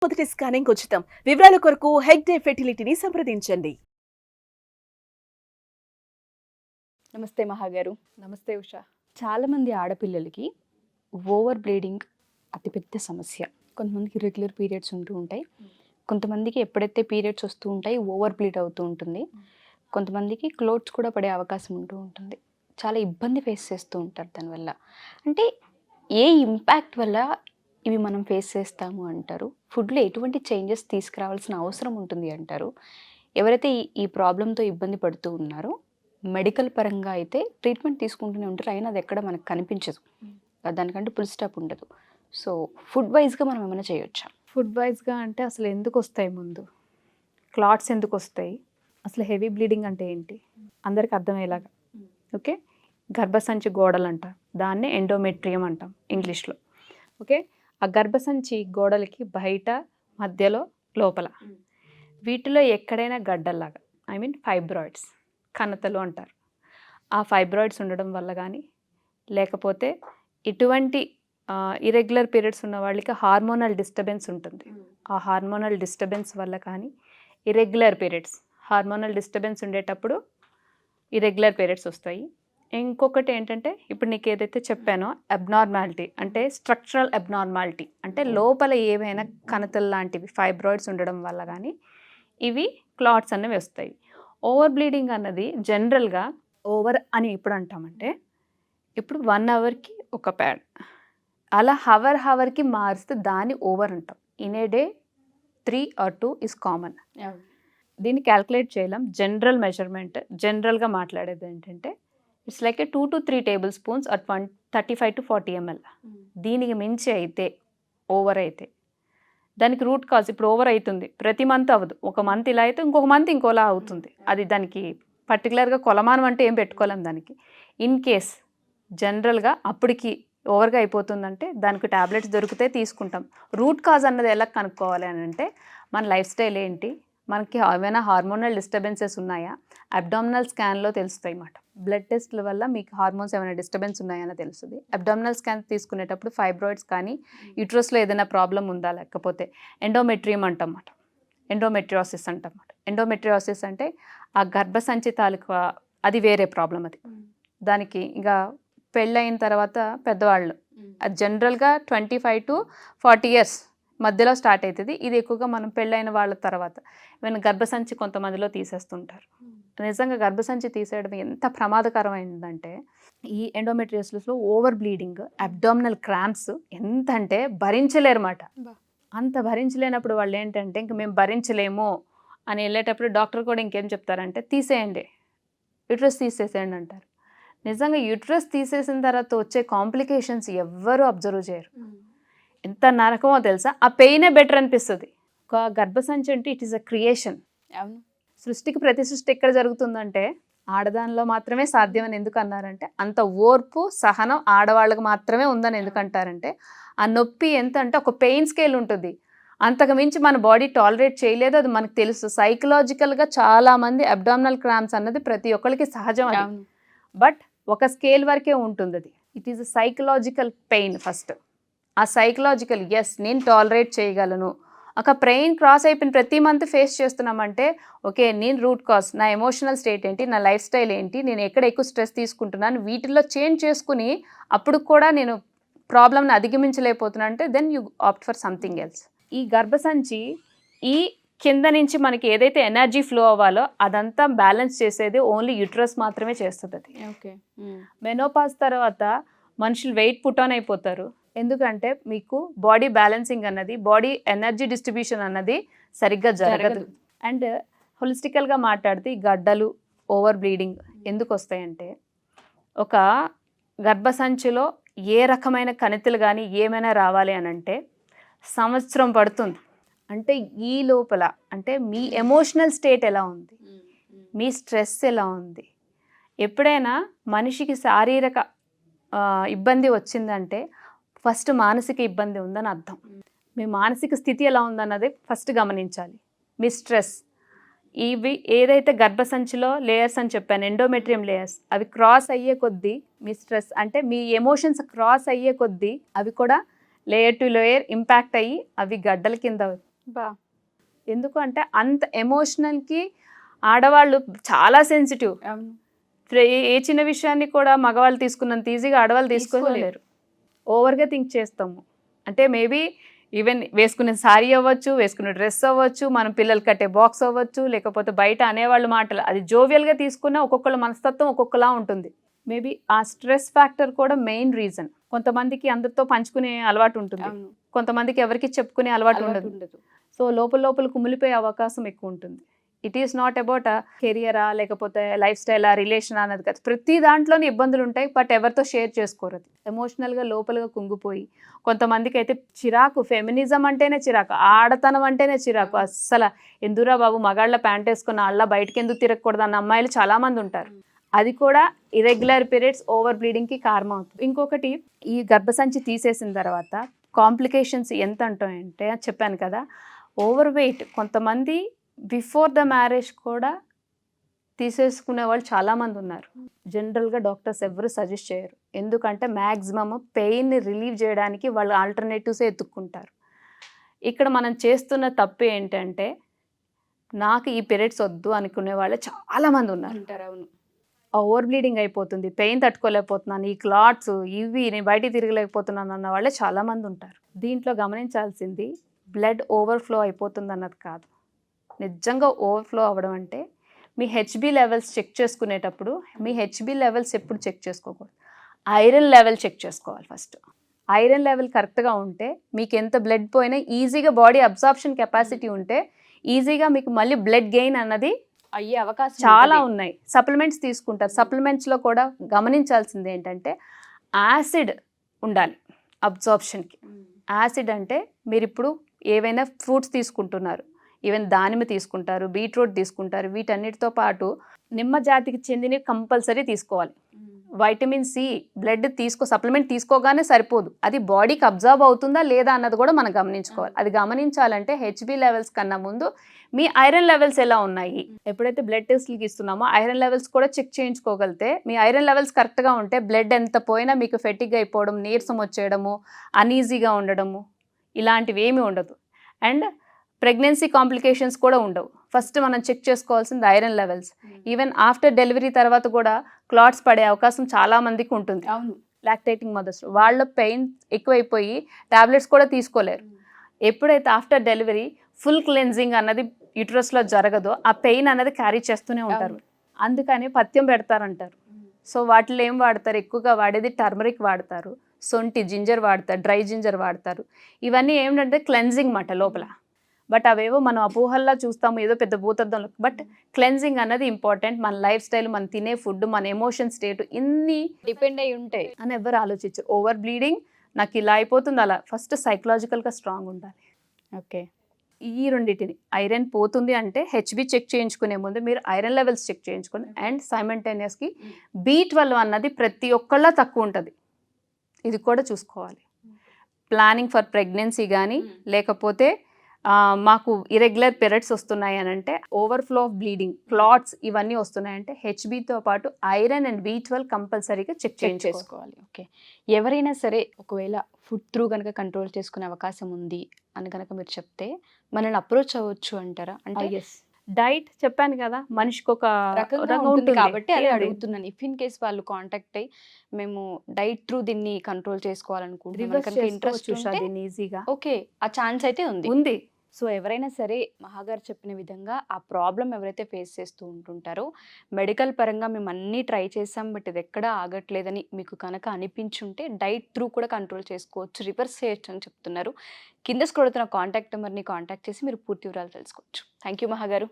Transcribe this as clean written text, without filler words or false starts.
మొదటి స్కానింగ్ ఉచితం. వివరాల కొరకు హెగ్డే ఫెర్టిలిటీని సంప్రదించండి. నమస్తే మహాగారు. నమస్తే ఉషా. చాలామంది ఆడపిల్లలకి ఓవర్ బ్లీడింగ్ అతిపెద్ద సమస్య. కొంతమందికి రెగ్యులర్ పీరియడ్స్ ఉంటూ ఉంటాయి, కొంతమందికి ఎప్పుడైతే పీరియడ్స్ వస్తూ ఉంటాయి ఓవర్ బ్లీడ్ అవుతూ ఉంటుంది, కొంతమందికి క్లోట్స్ కూడా పడే అవకాశం ఉంటూ ఉంటుంది. చాలా ఇబ్బంది ఫేస్ చేస్తూ ఉంటారు దానివల్ల. అంటే ఏ ఇంపాక్ట్ వల్ల ఇవి మనం ఫేస్ చేస్తాము అంటారు? ఫుడ్లో ఎటువంటి చేంజెస్ తీసుకురావాల్సిన అవసరం ఉంటుంది అంటారు? ఎవరైతే ఈ ప్రాబ్లంతో ఇబ్బంది పడుతూ ఉన్నారో మెడికల్ పరంగా అయితే ట్రీట్మెంట్ తీసుకుంటూనే ఉంటారు, అయినా అది ఎక్కడ మనకు కనిపించదు, దానికంటే ఫుల్ స్టాప్ ఉండదు. సో ఫుడ్ వైజ్గా మనం ఏమైనా చేయొచ్చా? ఫుడ్ వైజ్గా అంటే అసలు ఎందుకు వస్తాయి, ముందు క్లాట్స్ ఎందుకు వస్తాయి, అసలు హెవీ బ్లీడింగ్ అంటే ఏంటి అందరికి అర్థమయ్యేలాగా. ఓకే, గర్భసంచి గోడలు అంటాం, దాన్నే ఎండోమెట్రియం అంటాం ఇంగ్లీష్లో. ఓకే, ఆ గర్భసంచి గోడలకి బయట, మధ్యలో, లోపల వీటిలో ఎక్కడైనా గడ్డల్లాగా, ఐ మీన్ ఫైబ్రాయిడ్స్, కణతలు అంటారు. ఆ ఫైబ్రాయిడ్స్ ఉండడం వల్ల కానీ, లేకపోతే ఇటువంటి ఇరెగ్యులర్ పీరియడ్స్ ఉన్న వాళ్ళకి హార్మోనల్ డిస్టర్బెన్స్ ఉంటుంది, ఆ హార్మోనల్ డిస్టర్బెన్స్ వల్ల కానీ ఇరెగ్యులర్ పీరియడ్స్, హార్మోనల్ డిస్టర్బెన్స్ ఉండేటప్పుడు ఇరెగ్యులర్ పీరియడ్స్ వస్తాయి. ఇంకొకటి ఏంటంటే ఇప్పుడు నీకు ఏదైతే చెప్పానో అబ్నార్మాలిటీ, అంటే స్ట్రక్చరల్ అబ్నార్మాలిటీ, అంటే లోపల ఏవైనా కణతలు లాంటివి ఫైబ్రాయిడ్స్ ఉండడం వల్ల కానీ ఇవి క్లాట్స్ అనేవి వస్తాయి. ఓవర్ బ్లీడింగ్ అన్నది జనరల్గా ఓవర్ అని ఎప్పుడు అంటామంటే, ఇప్పుడు 1 అవర్కి ఒక ప్యాడ్, అలా హవర్కి మారిస్తే దాన్ని ఓవర్ అంటాం. In a day 3 or 2 is common. దీన్ని క్యాల్కులేట్ చేయలేం. జనరల్ మెజర్మెంట్, జనరల్గా మాట్లాడేది ఏంటంటే it's like A 2 to 3 tablespoons or 35 to 40 ml. దీనికి మించి అయితే ఓవర్ అయితే దానికి రూట్ కాజ్, ఇప్పుడు ఓవర్ అవుతుంది ప్రతి మంత్ అవ్వదు, ఒక మంత్ ఇలా అయితే ఇంకొక మంత్ ఇంకోలా అవుతుంది. అది దానికి పర్టికులర్గా కొలమానం అంటే ఏం పెట్టుకోలేం దానికి. ఇన్ కేస్ జనరల్గా అప్పటికి ఓవర్గా అయిపోతుందంటే దానికి ట్యాబ్లెట్స్ దొరికితే తీసుకుంటాం. రూట్ కాజ్ అన్నది ఎలా కనుక్కోవాలి అని అంటే, మన లైఫ్ స్టైల్ ఏంటి, మనకి ఏమైనా హార్మోనల్ డిస్టర్బెన్సెస్ ఉన్నాయా, అబ్డామినల్ స్కాన్లో తెలుస్తాయి అన్నమాట. బ్లడ్ టెస్ట్ల వల్ల మీకు హార్మోన్స్ ఏమైనా డిస్టర్బెన్స్ ఉన్నాయని తెలుస్తుంది. అబ్డామినల్ స్కాన్ తీసుకునేటప్పుడు ఫైబ్రాయిడ్స్ కానీ, యూట్రస్లో ఏదైనా ప్రాబ్లం ఉందా, లేకపోతే ఎండోమెట్రియం అంటామన్నమాట, ఎండోమెట్రియోసిస్ అంటామన్నమాట. ఎండోమెట్రియోసిస్ అంటే ఆ గర్భసంచి తాలూకు, అది వేరే ప్రాబ్లం. అది దానికి ఇంకా పెళ్ళయిన తర్వాత పెద్దవాళ్ళు, అది జనరల్గా 25 to 40 years మధ్యలో స్టార్ట్ అవుతుంది. ఇది ఎక్కువగా మనం పెళ్ళైన వాళ్ళ తర్వాత ఏమైనా గర్భసంచి కొంతమందిలో తీసేస్తుంటారు. నిజంగా గర్భసంచి తీసేయడం ఎంత ప్రమాదకరమైందంటే, ఈ ఎండోమెట్రియోసిస్లో ఓవర్ బ్లీడింగ్, అబ్డామినల్ క్రాంప్స్ ఎంత అంటే భరించలేరన్నమాట. అంత భరించలేనప్పుడు వాళ్ళు ఏంటంటే ఇంక మేము భరించలేము అని వెళ్ళేటప్పుడు డాక్టర్ కూడా ఇంకేం చెప్తారంటే, తీసేయండి, యూట్రస్ తీసేసేయండి అంటారు. నిజంగా యూట్రస్ తీసేసిన తర్వాత వచ్చే కాంప్లికేషన్స్ ఎవ్వరూ అబ్జర్వ్ చేయరు. ఎంత నరకమో తెలుసా, ఆ పెయినే బెటర్ అనిపిస్తుంది. ఒక గర్భసంచి అంటే ఇట్ ఈస్ అ క్రియేషన్. సృష్టికి ప్రతి సృష్టి ఎక్కడ జరుగుతుందంటే ఆడదానిలో మాత్రమే సాధ్యమని ఎందుకు అన్నారంటే, అంత ఓర్పు సహనం ఆడవాళ్ళకి మాత్రమే ఉందని ఎందుకంటారంటే, ఆ నొప్పి ఎంత అంటే ఒక పెయిన్ స్కేల్ ఉంటుంది, అంతకు మించి మన బాడీ టాలరేట్ చేయలేదు. అది మనకు తెలుసు. సైకలాజికల్గా చాలామంది అబ్డామినల్ క్రాంప్స్ అన్నది ప్రతి ఒక్కరికి సహజం, బట్ ఒక స్కేల్ వరకే ఉంటుంది. అది it is a psychological pain. First ఆ సైకలాజికల్, ఎస్ నేను టాలరేట్ చేయగలను. ఒక పెయిన్ క్రాస్ అయిపోయిన ప్రతి మంత్ ఫేస్ చేస్తున్నామంటే, ఓకే నేను రూట్ కాజ్, నా ఎమోషనల్ స్టేట్ ఏంటి, నా లైఫ్ స్టైల్ ఏంటి, నేను ఎక్కడ ఎక్కువ స్ట్రెస్ తీసుకుంటున్నాను, వీటిల్లో చేంజ్ చేసుకుని అప్పుడు కూడా నేను ప్రాబ్లమ్ని అధిగమించలేకపోతున్నాను అంటే then you opt for something else. ఈ గర్భసంచి ఈ కింద నుంచి మనకి ఏదైతే ఎనర్జీ ఫ్లో అవ్వాలో అదంతా బ్యాలెన్స్ చేసేది ఓన్లీ యూట్రస్ మాత్రమే చేస్తుంది. అది ఓకే. మెనోపాజ్ తర్వాత మనుషులు వెయిట్ పుట్ ఆన్ అయిపోతారు. ఎందుకంటే మీకు బాడీ బ్యాలెన్సింగ్ అన్నది, బాడీ ఎనర్జీ డిస్ట్రిబ్యూషన్ అన్నది సరిగ్గా జరగదు. అండ్ హోలిస్టికల్గా మాట్లాడితే ఈ గడ్డలు, ఓవర్ బ్లీడింగ్ ఎందుకు వస్తాయంటే, ఒక గర్భసంచిలో ఏ రకమైన కణితులు కానీ ఏమైనా రావాలి అని అంటే సంవత్సరం పడుతుంది. అంటే ఈ లోపల అంటే మీ ఎమోషనల్ స్టేట్ ఎలా ఉంది, మీ స్ట్రెస్ ఎలా ఉంది. ఎప్పుడైనా మనిషికి శారీరక ఇబ్బంది వచ్చిందంటే ఫస్ట్ మానసిక ఇబ్బంది ఉందని అర్థం. మీ మానసిక స్థితి ఎలా ఉందన్నది ఫస్ట్ గమనించాలి. మీ స్ట్రెస్, ఇవి ఏదైతే గర్భసంచిలో లేయర్స్ అని చెప్పాను, ఎండోమెట్రియం లేయర్స్, అవి క్రాస్ అయ్యే కొద్దీ మీ స్ట్రెస్ అంటే మీ ఎమోషన్స్ క్రాస్ అయ్యే కొద్దీ అవి కూడా లేయర్ టు లేయర్ ఇంపాక్ట్ అయ్యి అవి గడ్డల కింద బా ఎందుకు అంటే అంత ఎమోషనల్కి ఆడవాళ్ళు చాలా సెన్సిటివ్. అవును. ఏ చిన్న విషయాన్ని కూడా మగవాళ్ళు తీసుకున్నంత ఈజీగా ఆడవాళ్ళు తీసుకోలేరు. ఓవర్గా థింక్ చేస్తాము. అంటే మేబీ ఈవెన్ వేసుకునే శారీ అవ్వచ్చు, వేసుకునే డ్రెస్ అవ్వచ్చు, మనం పిల్లలు కట్టే బాక్స్ అవ్వచ్చు, లేకపోతే బయట అనేవాళ్ళ మాటలు, అది జోవియల్గా తీసుకున్న ఒక్కొక్కళ్ళ మనస్తత్వం ఒక్కొక్కలా ఉంటుంది. మేబీ ఆ స్ట్రెస్ ఫ్యాక్టర్ కూడా మెయిన్ రీజన్. కొంతమందికి అందరితో పంచుకునే అలవాటు ఉంటుంది, అవును. కొంతమందికి ఎవరికి చెప్పుకునే అలవాటు ఉండదు. సో లోపల లోపల కుమిలిపోయే అవకాశం ఎక్కువ ఉంటుంది. ఇట్ ఈస్ నాట్ అబౌట్ కెరియరా, లేకపోతే లైఫ్ స్టైలా, రిలేషన్ అన్నది కాదు. ప్రతి దాంట్లోనే ఇబ్బందులు ఉంటాయి, బట్ ఎవరితో షేర్ చేసుకోరు. అది ఎమోషనల్గా లోపలగా కుంగిపోయి, కొంతమందికి అయితే చిరాకు, ఫెమినిజం అంటేనే చిరాకు, ఆడతనం అంటేనే చిరాకు. అస్సలు ఎందురా బాబు మగాళ్ళ ప్యాంట్ వేసుకున్న వాళ్ళ బయటకు ఎందుకు తిరగకూడదు అన్న అమ్మాయిలు చాలామంది ఉంటారు. అది కూడా ఇరెగ్యులర్ పీరియడ్స్, ఓవర్ బ్లీడింగ్కి కారణం అవుతుంది. ఇంకొకటి, ఈ గర్భసంచి తీసేసిన తర్వాత కాంప్లికేషన్స్ ఎంత అంటాయంటే చెప్పాను కదా, ఓవర్ వెయిట్. కొంతమంది బిఫోర్ ద మ్యారేజ్ కూడా తీసేసుకునే వాళ్ళు చాలామంది ఉన్నారు. జనరల్గా డాక్టర్స్ ఎవరు సజెస్ట్ చేయరు, ఎందుకంటే మ్యాక్సిమమ్ పెయిన్ని రిలీవ్ చేయడానికి వాళ్ళు ఆల్టర్నేటివ్సే ఎత్తుక్కుంటారు. ఇక్కడ మనం చేస్తున్న తప్పు ఏంటంటే, నాకు ఈ పీరియడ్స్ వద్దు అనుకునే వాళ్ళు చాలామంది ఉన్నారు. అవును. ఓవర్ బ్లీడింగ్ అయిపోతుంది, పెయిన్ తట్టుకోలేకపోతున్నాను, ఈ క్లాట్స్ ఇవి నేను బయటికి తిరగలేకపోతున్నాను అన్న వాళ్ళే చాలామంది ఉంటారు. దీంట్లో గమనించాల్సింది బ్లడ్ ఓవర్ఫ్లో అయిపోతుంది అన్నది కాదు. నిజంగా ఓవర్ఫ్లో అవ్వడం అంటే మీ హెచ్బి లెవెల్స్ చెక్ చేసుకునేటప్పుడు మీ హెచ్బి లెవెల్స్ ఎప్పుడు చెక్ చేసుకోకూడదు, ఐరన్ లెవెల్ చెక్ చేసుకోవాలి ఫస్ట్. ఐరన్ లెవెల్ కరెక్ట్గా ఉంటే మీకు ఎంత బ్లడ్ పోయినా ఈజీగా బాడీ అబ్జార్ప్షన్ కెపాసిటీ ఉంటే ఈజీగా మీకు మళ్ళీ బ్లడ్ గెయిన్ అన్నది అయ్యే అవకాశం చాలా ఉన్నాయి. సప్లిమెంట్స్ తీసుకుంటారు, సప్లిమెంట్స్లో కూడా గమనించాల్సింది ఏంటంటే యాసిడ్ ఉండాలి అబ్జార్ప్షన్కి. యాసిడ్ అంటే మీరు ఇప్పుడు ఏవైనా ఫ్రూట్స్ తీసుకుంటున్నారు, ఈవెన్ దానిమ్మ తీసుకుంటారు, బీట్రూట్ తీసుకుంటారు, వీటన్నిటితో పాటు నిమ్మ జాతికి చెందినవి కంపల్సరీ తీసుకోవాలి. వైటమిన్ సి బ్లడ్ సప్లిమెంట్ తీసుకోగానే సరిపోదు, అది బాడీకి అబ్జర్వ్ అవుతుందా లేదా అన్నది కూడా మనం గమనించుకోవాలి. అది గమనించాలంటే హెచ్బి లెవెల్స్ కన్నా ముందు మీ ఐరన్ లెవెల్స్ ఎలా ఉన్నాయి, ఎప్పుడైతే బ్లడ్ టెస్ట్లకి ఇస్తున్నామో ఐరన్ లెవెల్స్ కూడా చెక్ చేయించుకోగలితే, మీ ఐరన్ లెవెల్స్ కరెక్ట్గా ఉంటే బ్లడ్ ఎంత పోయినా మీకు ఫెటిగ్ అయిపోవడం, నీరసం వచ్చేయడము, అనీజీగా ఉండడము ఇలాంటివి ఏమీ ఉండదు. అండ్ ప్రెగ్నెన్సీ కాంప్లికేషన్స్ కూడా ఉండవు. ఫస్ట్ మనం చెక్ చేసుకోవాల్సింది iron levels. Even after delivery తర్వాత కూడా క్లాట్స్ పడే అవకాశం చాలా మందికి ఉంటుంది. అవును. లాక్టేటింగ్ మదర్స్ వాళ్ళ పెయిన్ ఎక్కువైపోయి టాబ్లెట్స్ కూడా తీసుకోలేరు. ఎప్పుడైతే ఆఫ్టర్ డెలివరీ ఫుల్ క్లెన్జింగ్ అన్నది యూట్రస్లో జరగదో ఆ పెయిన్ అన్నది క్యారీ చేస్తూనే ఉంటారు. అందుకని పథ్యం పెడతారంటారు. సో వాటిలో ఏం వాడతారు, ఎక్కువగా వాడేది టర్మరిక్ వాడతారు, సొంటి జింజర్ వాడతారు, డ్రై జింజర్ వాడతారు. ఇవన్నీ ఏమిటంటే క్లెన్జింగ్ మాట లోపల. బట్ అవేవో మనం అపోహల్లా చూస్తాము, ఏదో పెద్ద భూతద్దంలో. బట్ క్లెన్జింగ్ అన్నది ఇంపార్టెంట్. మన లైఫ్ స్టైల్, మన తినే ఫుడ్, మన ఎమోషన్ స్టేట్ ఇన్ని డిపెండ్ అయి ఉంటాయి అని ఎవరు ఆలోచించరు. ఓవర్ బ్లీడింగ్ నాకు ఇలా అయిపోతుంది అలా, ఫస్ట్ సైకలాజికల్గా స్ట్రాంగ్ ఉండాలి. ఓకే. ఈ రెండింటిని ఐరన్ పోతుంది అంటే హెచ్బి చెక్ చేయించుకునే ముందు మీరు ఐరన్ లెవెల్స్ చెక్ చేయించుకోండి. అండ్ సైమల్టేనియస్కి B12 అన్నది ప్రతి ఒక్కళ్ళ తక్కువ ఉంటుంది, ఇది కూడా చూసుకోవాలి. ప్లానింగ్ ఫర్ ప్రెగ్నెన్సీ కానీ లేకపోతే మాకు ఇరెగ్యులర్ పీరియడ్స్ వస్తున్నాయి అని అంటే, ఓవర్ఫ్లో ఆఫ్ బ్లీడింగ్, క్లాట్స్ ఇవన్నీ వస్తున్నాయంటే హెచ్బితో పాటు ఐరన్ అండ్ B12 కంపల్సరీగా చెక్ చేసుకోవాలి. ఓకే. ఎవరైనా సరే ఒకవేళ ఫుడ్ త్రూ కనుక కంట్రోల్ చేసుకునే అవకాశం ఉంది అని కనుక మీరు చెప్తే మనల్ని అప్రోచ్ అవ్వచ్చు అంటారా? అంటే ఎస్, డైట్ చెప్పాను కదా, మనిషికి ఒక రకంగా ఉంటుంది కాబట్టి అదే అడుగుతున్నాను. ఇఫ్ ఇన్ కేస్ వాళ్ళు కాంటాక్ట్ అయ్యి మేము డైట్ త్రూ దీన్ని కంట్రోల్ చేసుకోవాలనుకుంటున్నాం, ఇంట్రెస్ట్ దీన్ని ఈజీగా, ఓకే, ఆ ఛాన్స్ అయితే ఉంది. సో ఎవరైనా సరే మహాగారు చెప్పిన విధంగా ఆ ప్రాబ్లం ఎవరైతే ఫేస్ చేస్తూ ఉంటుంటారో, మెడికల్ పరంగా మేము అన్నీ ట్రై చేసాం బట్ ఇది ఎక్కడా ఆగట్లేదని మీకు కనుక అనిపించుంటే డైట్ త్రూ కూడా కంట్రోల్ చేసుకోవచ్చు, రివర్స్ చేయొచ్చు అని చెప్తున్నారు. కింద స్క్రోల్ అవుతున్న కాంటాక్ట్ నెంబర్ని కాంటాక్ట్ చేసి మీరు పూర్తి వివరాలు తెలుసుకోవచ్చు. Thank you మహాగారు.